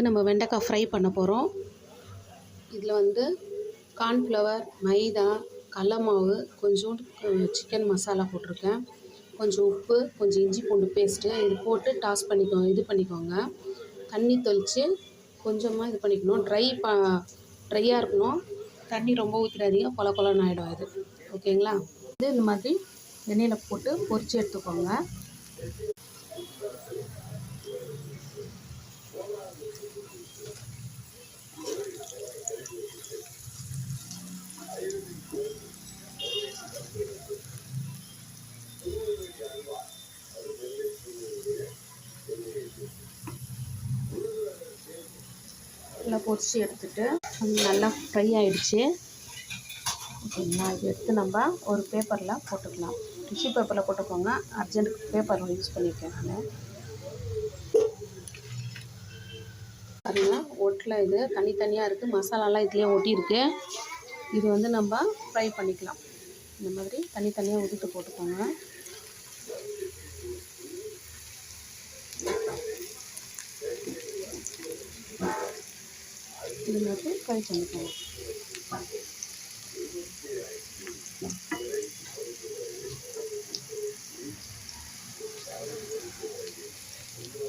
நம்ம வெண்டைக்காய் ஃப்ரை பண்ண போகிறோம். இதில் கார்ன்ஃப்ளவர், மைதா, கடல மாவு, கொஞ்சோண்டு சிக்கன் மசாலா போட்டிருக்கேன், கொஞ்சம் உப்பு, கொஞ்சம் இஞ்சி பூண்டு பேஸ்ட்டு இது போட்டு டாஸ் பண்ணிக்கோங்க. இது பண்ணிக்கோங்க. தண்ணி தெளித்து கொஞ்சமாக இது பண்ணிக்கணும். ட்ரையாக இருக்கணும். தண்ணி ரொம்ப ஊற்றிடாதீங்க, கொல கொலன்னு ஆகிடும் இது. ஓகேங்களா? இந்த மாதிரி எண்ணெயில் போட்டு பொரித்து எடுத்துக்கோங்க. நல்லா பொரித்து எடுத்துகிட்டு நல்லா ஃப்ரை ஆகிடுச்சு. ஓகேங்களா? இது எடுத்து நம்ம ஒரு பேப்பரில் போட்டுக்கலாம். டிஷ்யூ பேப்பரில் போட்டுக்கோங்க. அர்ஜென்ட் பேப்பர் யூஸ் பண்ணியிருக்கேன் நான். பாருங்கள், ஒட்டில் இது தனித்தனியாக இருக்குது. மசாலாலாம் இதுலேயே ஒட்டியிருக்கு. இது நம்ம ஃப்ரை பண்ணிக்கலாம். இந்த மாதிரி தனித்தனியாக உதுத்து போட்டுக்கோங்க. இது மாதிரி ஃப்ரை பண்ணிக்கோங்க.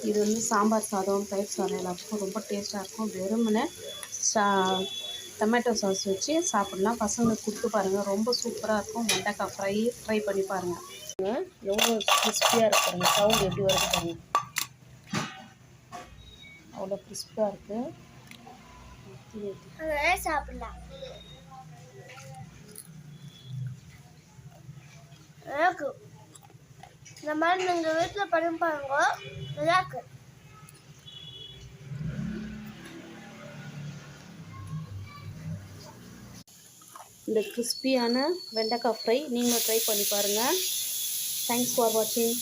இது சாம்பார் சாதம், தயிர் சாதம் எல்லாத்துக்கும் ரொம்ப டேஸ்ட்டாக இருக்கும். வெறுமனே டொமேட்டோ சாஸ் வச்சு சாப்பிட்லாம். பசங்களுக்கு கொடுத்து பாருங்கள், ரொம்ப சூப்பராக இருக்கும். வெண்டைக்காய் ட்ரை பண்ணி பாருங்கள். எவ்வளோ கிறிஸ்பியாக இருக்கு பாருங்கள். சவுண்ட் எப்படி வருது பாருங்கள். அவ்வளோ கிறிஸ்பியாக இருக்குது. சாப்பிடலாம். இந்த மாதிரி நீங்கள் வீட்டில் பண்ணி பாருங்க, நல்லா இருக்கு. இந்த கிறிஸ்பியான வெண்டைக்காய் ஃப்ரை நீங்களும் ட்ரை பண்ணி பாருங்கள். தேங்க்ஸ் ஃபார் வாட்சிங்.